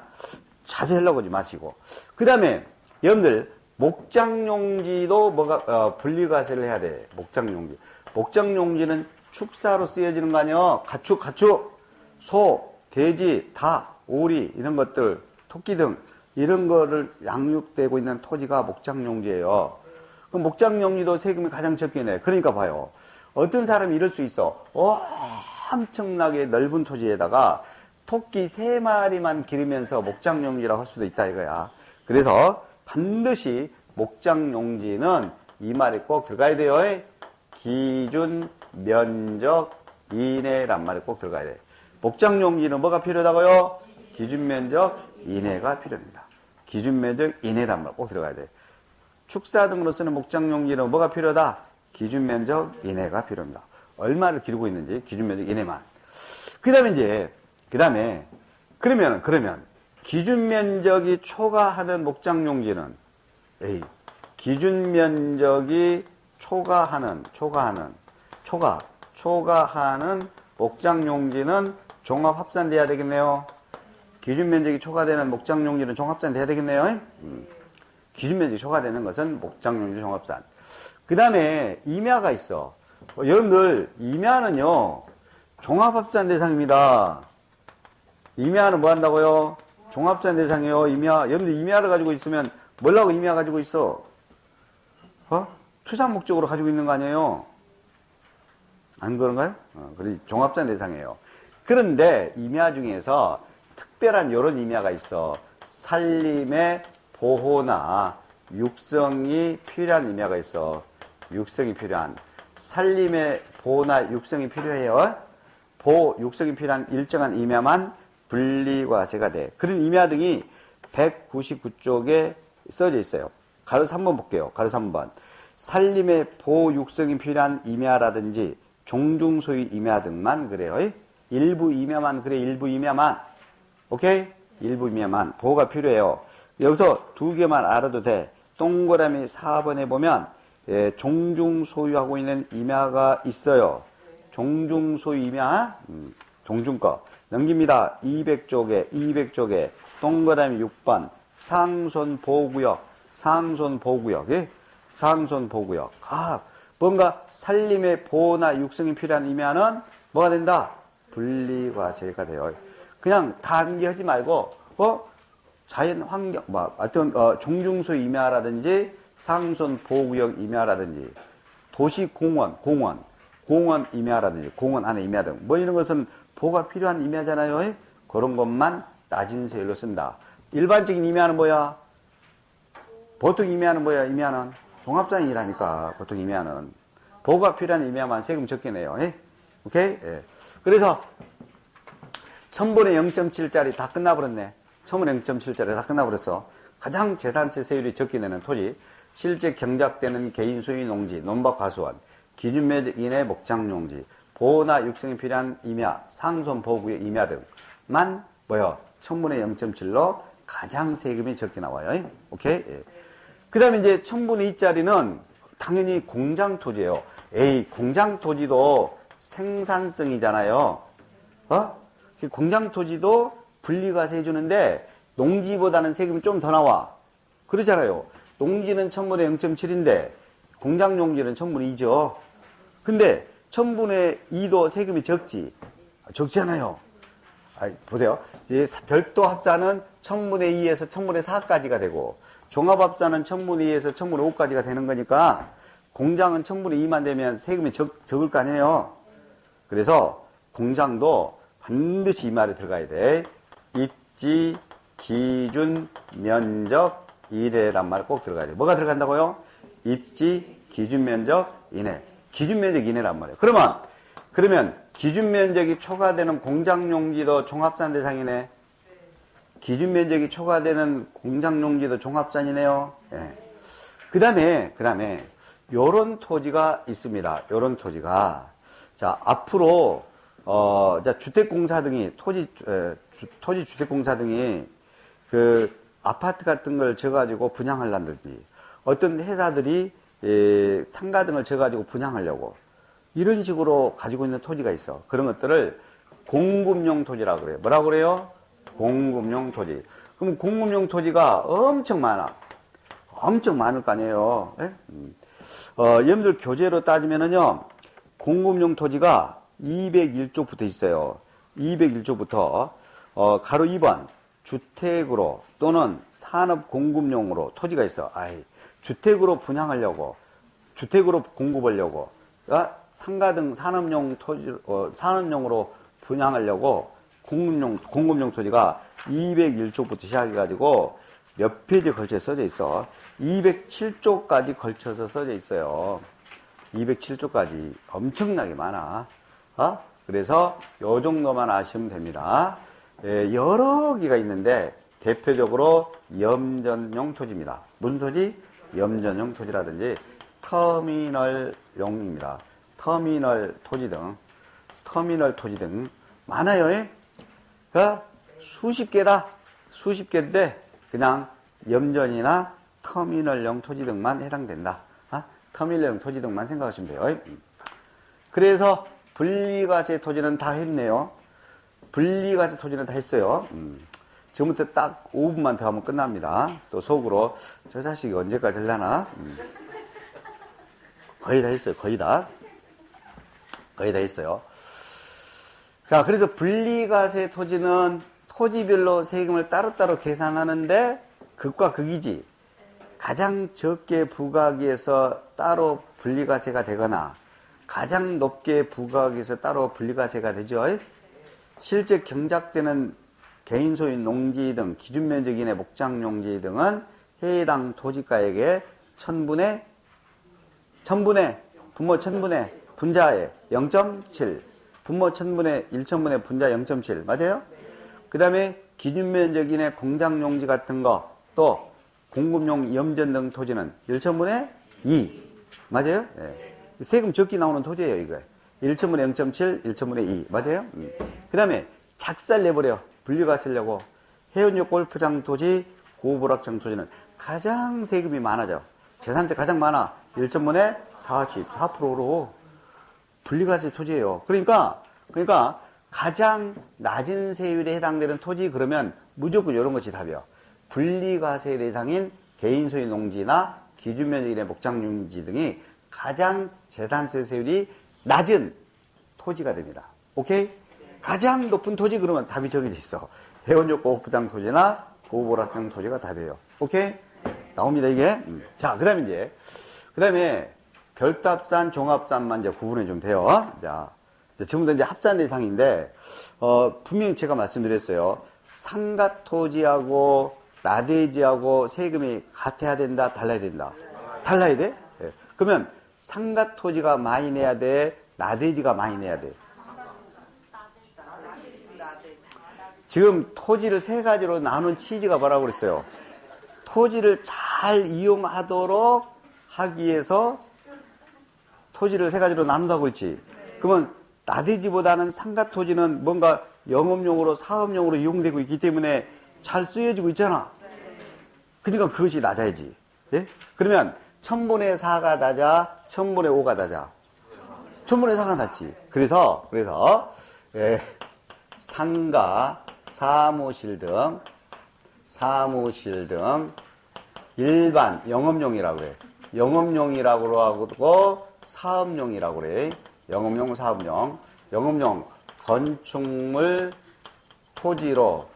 자세히 하려고 하지 마시고. 그 다음에 여러분들 목장용지도 뭐가 분리과세를 해야 돼. 목장용지. 목장용지는 축사로 쓰여지는 거 아니에요. 가축, 소, 돼지, 닭, 오리 이런 것들, 토끼 등 이런 거를 양육되고 있는 토지가 목장용지예요. 그럼 목장용지도 세금이 가장 적게 내. 그러니까 봐요. 어떤 사람이 이럴 수 있어. 엄청나게 넓은 토지에다가 토끼 3마리만 기르면서 목장용지라고 할 수도 있다 이거야. 그래서 반드시 목장용지는 이 말이 꼭 들어가야 돼요. 기준 면적 이내란 말이 꼭 들어가야 돼. 목장용지는 뭐가 필요하다고요? 기준 면적 이내가 필요합니다. 기준 면적 이내란 말 꼭 들어가야 돼. 축사 등으로 쓰는 목장용지는 뭐가 필요하다? 기준 면적 이내가 필요합니다. 얼마를 기르고 있는지 기준 면적 이내만. 그러면 기준 면적이 초과하는 목장용지는 기준 면적이 초과하는 목장용지는 종합합산돼야 되겠네요. 기준 면적이 초과되는 목장용지는 종합합산돼야 되겠네요. 기준 면적이 초과되는 것은 목장용지 종합산. 그 다음에 임야가 있어. 여러분들 임야는요 종합합산 대상입니다. 임야는 뭐 한다고요? 종합산 대상이에요. 임야. 여러분들 임야를 가지고 있으면 뭐라고 임야 가지고 있어? 투상 목적으로 가지고 있는 거 아니에요? 안 그런가요? 그래 종합산 대상이에요. 그런데 임야 중에서 특별한 이런 임야가 있어. 산림의 보호나 육성이 필요한 임야가 있어. 육성이 필요한. 산림의 보호나 육성이 필요해요. 육성이 필요한 일정한 임야만 분리과세가 돼. 그런 임야 등이 199쪽에 써져 있어요. 가로서 한번 볼게요. 가로서 한번. 산림의 보호 육성이 필요한 임야라든지 종중소유 임야 등만 그래요. 일부 임야만 그래. 일부 임야만. 오케이? 일부 임야만 보호가 필요해요. 여기서 두 개만 알아도 돼. 동그라미 4번에 보면 종중소유하고 있는 임야가 있어요. 종중소유 임야, 종중거. 넘깁니다. 200쪽에, 200쪽에, 동그라미 6번, 상손보호구역, 상손보호구역, 예? 상손보호구역. 뭔가 산림의 보호나 육성이 필요한 임야는 뭐가 된다? 분리과세가 돼요. 그냥 단기하지 말고, 자연 환경, 종중소유 임야라든지, 상손보호구역 임야라든지, 도시공원, 공원 임야라든지, 공원 안에 임야 등, 이런 것은 보호가 필요한 임야잖아요. 그런 것만 낮은 세율로 쓴다. 일반적인 임야는 뭐야? 보통 임야는 뭐야? 임야는 종합산이라니까. 보통 임야는 보호가 필요한 임야만 세금 적게 내요. 오케이? 예. 그래서 1000분의 0.7짜리 다 끝나버렸네. 1000분의 0.7짜리 다 끝나버렸어. 가장 재산세 세율이 적게 내는 토지, 실제 경작되는 개인 소유 농지, 논밭 과수원, 기준 면적 이내 목장 용지, 보호나 육성이 필요한 임야, 상손 보호구역 임야 등만 1000분의 0.7로 가장 세금이 적게 나와요. 오케이? 예. 그 다음에 이제 1000분의 2짜리는 당연히 공장 토지예요. 공장 토지도 생산성이잖아요. 공장 토지도 분리과세 해주는데 농지보다는 세금이 좀 더 나와. 그러잖아요. 농지는 1000분의 0.7인데 공장 용지는 1000분의 2죠. 근데 1000분의 2도 세금이 적잖아요. 보세요. 별도 합산은 1000분의 2에서 1000분의 4까지가 되고, 종합합산은 1000분의 2에서 1000분의 5까지가 되는 거니까, 공장은 1000분의 2만 되면 세금이 적을 거 아니에요. 그래서 공장도 반드시 이 말이 들어가야 돼. 입지, 기준, 면적, 이내란 말 꼭 들어가야 돼. 뭐가 들어간다고요? 입지, 기준 면적, 이내. 기준 면적 이내란 말이에요. 그러면 기준 면적이 초과되는 공장 용지도 종합산 대상이네. 기준 면적이 초과되는 공장 용지도 종합산이네요. 예. 그다음에 요런 토지가 있습니다. 요런 토지가 자, 앞으로 주택공사 등이 토지 주택공사 등이 그 아파트 같은 걸 져가지고 분양하려든지 어떤 회사들이 상가 등을 져가지고 분양하려고 이런 식으로 가지고 있는 토지가 있어. 그런 것들을 공급용 토지라고 그래요. 뭐라고 그래요? 공급용 토지. 그럼 공급용 토지가 엄청 많아. 엄청 많을 거 아니에요. 예? 여러분들 교재로 따지면은요, 공급용 토지가 201조부터 있어요. 201조부터, 가로 2번, 주택으로 또는 산업 공급용으로 토지가 있어. 주택으로 분양하려고, 주택으로 공급하려고, 상가 등 산업용 토지, 산업용으로 분양하려고 공급용 토지가 201조부터 시작해가지고 몇 페이지에 걸쳐 써져 있어. 207조까지 걸쳐서 써져 있어요. 207조까지 엄청나게 많아. 그래서 요 정도만 아시면 됩니다. 여러 개가 있는데 대표적으로 염전용 토지입니다. 무슨 토지? 염전용 토지라든지 터미널용입니다. 터미널 토지 등 많아요. 수십 개다. 수십 개인데 그냥 염전이나 터미널용 토지 등만 해당된다. 터미널용 토지 등만 생각하시면 돼요. 그래서 분리과세 토지는 다 했네요. 분리과세 토지는 다 했어요. 지금부터 딱 5분만 더 하면 끝납니다. 또 속으로 저 자식이 언제까지 하려나? 거의 다 했어요. 거의 다 했어요. 자, 그래서 분리과세 토지는 토지별로 세금을 따로따로 계산하는데 극과 극이지. 가장 적게 부과하기에서 따로 분리과세가 되거나 가장 높게 부과하기에서 따로 분리과세가 되죠. 실제 경작되는 개인 소유 농지 등 기준 면적 이내 목장 용지 등은 해당 토지가액의 분모 1000분의 분자의 0.7, 분모 1000분의 1000분의 분자 0.7 맞아요? 그 다음에 기준 면적 이내 공장 용지 같은 거 또 공급용 염전 등 토지는 1000분의 2 맞아요? 예. 세금 적게 나오는 토지예요, 이거. 1천분의 0.7, 1천분의 2. 맞아요? 그 다음에 작살 내버려. 분리과세 쓰려고. 해운역 골프장 토지, 고부락장 토지는 가장 세금이 많아져. 재산세 가장 많아. 1천분의 44%로 분리과세 토지예요. 그러니까 가장 낮은 세율에 해당되는 토지 그러면 무조건 이런 것이 답이에요. 분리과세 대상인 개인 소유 농지나 기준면적 이내 목장용지 등이 가장 재산세 세율이 낮은 토지가 됩니다. 오케이? 가장 높은 토지 그러면 답이 저기 돼 있어. 해운역 골프장 토지나 고보락장 토지가 답이에요. 오케이? 나옵니다, 이게. 자, 그 다음에 별도합산, 종합산만 이제 구분이 좀 돼요. 자, 전부 다 이제 합산 대상인데, 분명히 제가 말씀드렸어요. 상가 토지하고 나대지하고 세금이 같아야 된다, 달라야 된다. 달라야 돼? 네. 그러면 상가 토지가 많이 내야 돼, 나대지가 많이 내야 돼. 지금 토지를 세 가지로 나눈 취지가 뭐라고 그랬어요? 토지를 잘 이용하도록 하기 위해서 토지를 세 가지로 나눈다고 그랬지. 그러면 나대지보다는 상가 토지는 뭔가 영업용으로 사업용으로 이용되고 있기 때문에 잘 쓰여지고 있잖아. 그러니까 그것이 낮아야지. 예? 그러면 1000분의 4가 낮아, 1000분의 5가 낮아. 1000분의 4가 낮지. 그래서 예, 상가, 사무실 등 일반 영업용이라고 그래. 영업용이라고 하고 사업용이라고 그래. 영업용, 사업용. 영업용 건축물 토지로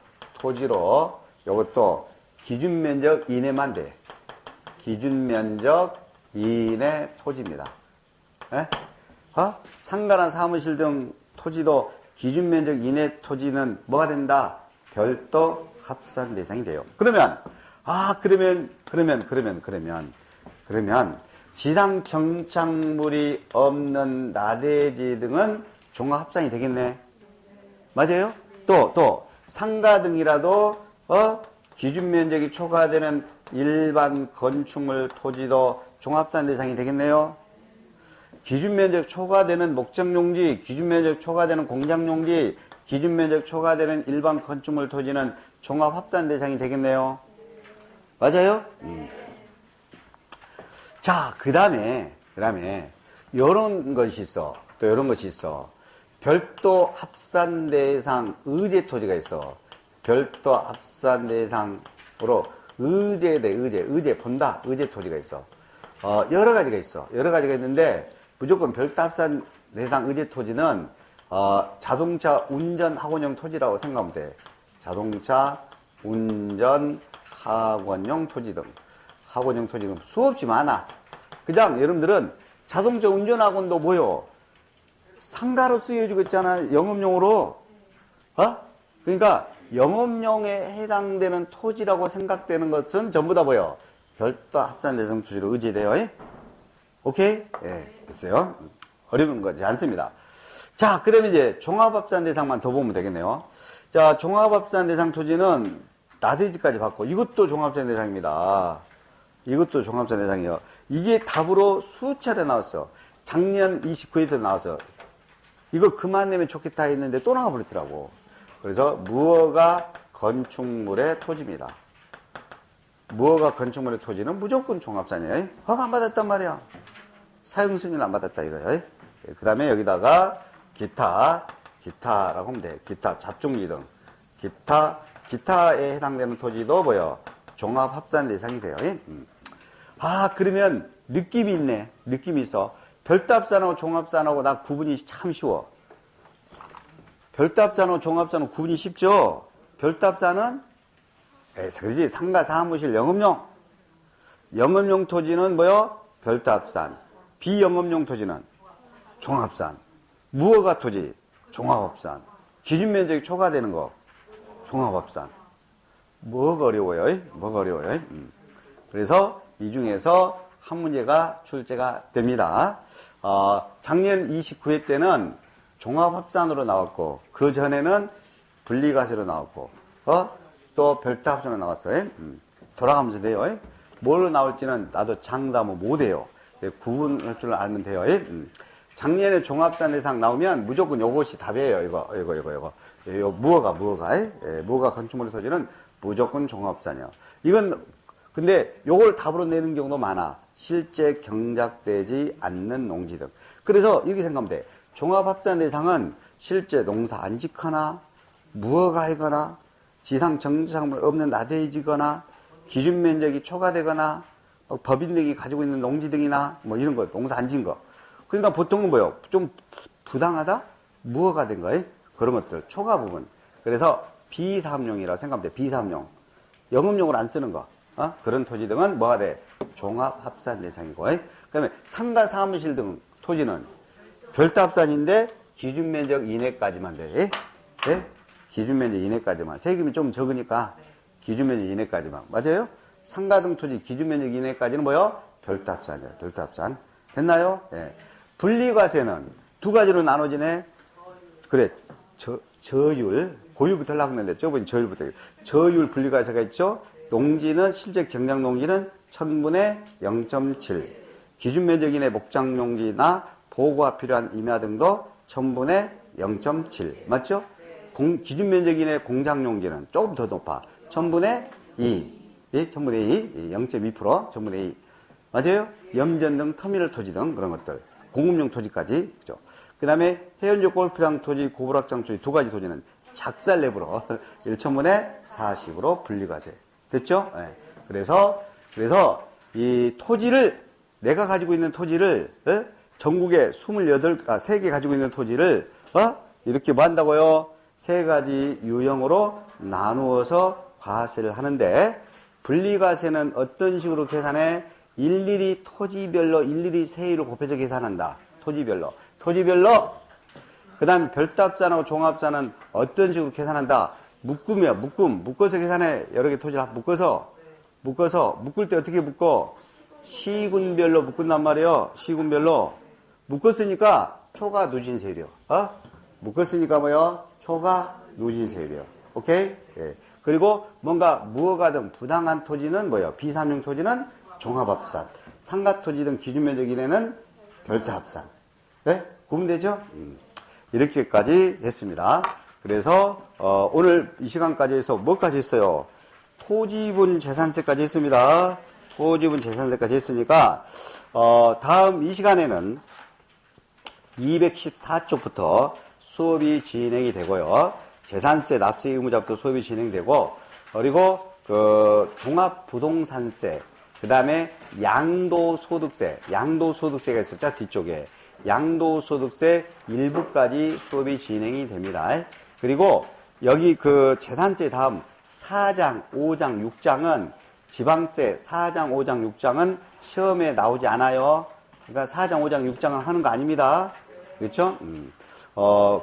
이것도 기준면적 이내만 돼. 기준면적 이내 토지입니다. 예? 상가나 사무실 등 토지도 기준면적 이내 토지는 뭐가 된다? 별도 합산 대상이 돼요. 그러면 지상 정착물이 없는 나대지 등은 종합 합산이 되겠네. 맞아요? 또 상가 등이라도 기준 면적이 초과되는 일반 건축물 토지도 종합산 대상이 되겠네요. 기준 면적 초과되는 목적용지, 기준 면적 초과되는 공장용지, 기준 면적 초과되는 일반 건축물 토지는 종합 합산 대상이 되겠네요. 맞아요? 자, 그 다음에 이런 것이 있어. 또 이런 것이 있어. 별도 합산 대상 의제 토지가 있어. 별도 합산 대상으로 의제 본다. 의제 토지가 있어. 여러 가지가 있어. 여러 가지가 있는데 무조건 별도 합산 대상 의제 토지는 자동차 운전 학원용 토지라고 생각하면 돼. 자동차 운전 학원용 토지 등 수없이 많아. 그냥 여러분들은 자동차 운전 학원도 뭐요? 상가로 쓰여지고 있잖아. 영업용으로. 그러니까 영업용에 해당되는 토지라고 생각되는 것은 전부 다 뭐요? 별도 합산 대상 토지로 의제돼요. 오케이? 예, 됐어요. 어려운 거지 않습니다. 자, 그 다음에 이제 종합합산 대상만 더 보면 되겠네요. 자, 종합합산 대상 토지는 나대지까지 받고, 이것도 종합합산 대상입니다. 이것도 종합합산 대상이에요. 이게 답으로 수차례 나왔어. 작년 29회에서 나왔어. 이거 그만 내면 좋겠다 했는데 또 나와버렸더라고. 그래서 무허가 건축물의 토지입니다. 무허가 건축물의 토지는 무조건 종합산이에요. 허가 안 받았단 말이야. 사용 승인 안 받았다 이거예요. 그 다음에 여기다가 기타라고 하면 돼. 기타, 잡종지 등. 기타에 해당되는 토지도 뭐요? 종합합산 대상이 돼요. 그러면 느낌이 있네. 느낌이 있어. 별도합산하고 종합산하고 나 구분이 참 쉬워. 별도합산하고 종합산하고 구분이 쉽죠? 별도합산은 그렇지. 상가, 사무실, 영업용 토지는 뭐요? 별도합산. 비영업용 토지는 종합산. 무허가 토지, 종합합산. 기준면적이 초과되는 거, 종합합산. 뭐가 어려워요? 그래서 이 중에서 한 문제가 출제가 됩니다. 작년 29회 때는 종합합산으로 나왔고, 그 전에는 분리과세로 나왔고, 또 별도합산으로 나왔어요. 돌아가면서 돼요. 뭘로 나올지는 나도 장담은 못해요. 구분할 줄 알면 돼요. 작년에 종합산 대상 나오면 무조건 요것이 답이에요. 이거. 무허가 건축물의 토지는 무조건 종합산이요. 이건 근데 요걸 답으로 내는 경우도 많아. 실제 경작되지 않는 농지 등. 그래서 이렇게 생각하면 돼. 종합합산 대상은 실제 농사 안 짓거나 무허가이거나 지상 정지작물 없는 나대지거나 기준 면적이 초과되거나 법인등이 가지고 있는 농지 등이나 뭐 이런 거 농사 안 지은 거. 그러니까 보통은 뭐요? 좀 부당하다? 무허가 된 거예요? 그런 것들 초과 부분. 그래서 비사업용이라고 생각하면 돼. 비사업용. 영업용으로 안 쓰는 거. 그런 토지 등은 뭐가 돼? 종합합산 대상이고. 그다음에 상가 사무실 등 토지는 별도합산인데 기준 면적 이내까지만 돼. 기준 면적 이내까지만. 세금이 좀 적으니까 기준 면적 이내까지만. 맞아요? 상가 등 토지 기준 면적 이내까지는 뭐요? 별도합산이에요. 별도합산. 됐나요? 예. 분리과세는 두 가지로 나눠지네. 그래. 저율. 고율부터 하려고 했는데 저번에 저율부터. 저율 분리과세가 있죠. 농지는 실제 경작 농지는 1000분의 0.7. 기준 면적 이내 목장 농지나 보고가 필요한 임야 등도 1000분의 0.7. 맞죠? 기준 면적 이내 공장 농지는 조금 더 높아. 1000분의 2. 1000분의 2. 0.2%. 1000분의 2. 맞아요? 염전 등 터미널 토지 등 그런 것들. 공업용 토지까지. 그죠? 그 다음에 해연적 골프장 토지, 고부락장 토지 두 가지 토지는 작살랩으로 1,000분의 40으로 분리과세. 됐죠? 네. 그래서 이 토지를, 내가 가지고 있는 토지를, 전국에 3개 가지고 있는 토지를, 이렇게 뭐 한다고요? 세 가지 유형으로 나누어서 과세를 하는데, 분리과세는 어떤 식으로 계산해? 일일이 토지별로 일일이 세율을 곱해서 계산한다. 토지별로. 그 다음에 별도합산하고 종합산은 어떤 식으로 계산한다? 묶음이야, 묶음. 묶어서 계산해. 여러 개 토지를 묶어서. 묶을 때 어떻게 묶어? 시군별로 묶은단 말이에요. 시군별로. 묶었으니까 초과 누진 세율이요. 묶었으니까 뭐요? 초과 누진 세율이요. 오케이? 예. 그리고 뭔가 무허가 등 부당한 토지는 뭐예요? 비삼용 토지는 종합합산. 상가 토지 등 기준 면적 이내는 별도합산. 네? 구분되죠? 이렇게까지 했습니다. 그래서 오늘 이 시간까지 해서 뭐까지 했어요? 토지분 재산세까지 했습니다. 토지분 재산세까지 했으니까 다음 이 시간에는 214쪽부터 수업이 진행이 되고요. 재산세, 납세 의무자부터 수업이 진행되고, 그리고 그 종합부동산세, 그 다음에 양도소득세가 있었죠, 뒤쪽에. 양도소득세 일부까지 수업이 진행이 됩니다. 그리고 여기 그 재산세 다음 4장, 5장, 6장은 지방세 4장, 5장, 6장은 시험에 나오지 않아요. 그러니까 4장, 5장, 6장은 하는 거 아닙니다. 그렇죠?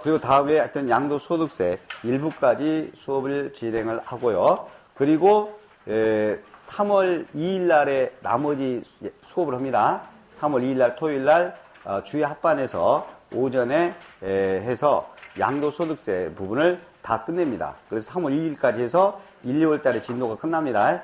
그리고 다음에 하여튼 양도소득세 일부까지 수업을 진행을 하고요. 그리고 3월 2일 날에 나머지 수업을 합니다. 3월 2일 날 토요일 날 주의 합반에서 오전에 해서 양도소득세 부분을 다 끝냅니다. 그래서 3월 2일까지 해서 1, 2월 달에 진도가 끝납니다.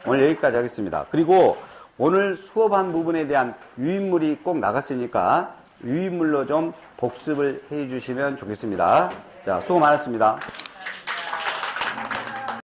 오늘 여기까지 하겠습니다. 그리고 오늘 수업한 부분에 대한 유인물이 꼭 나갔으니까 유인물로 좀 복습을 해 주시면 좋겠습니다. 자, 수고 많았습니다.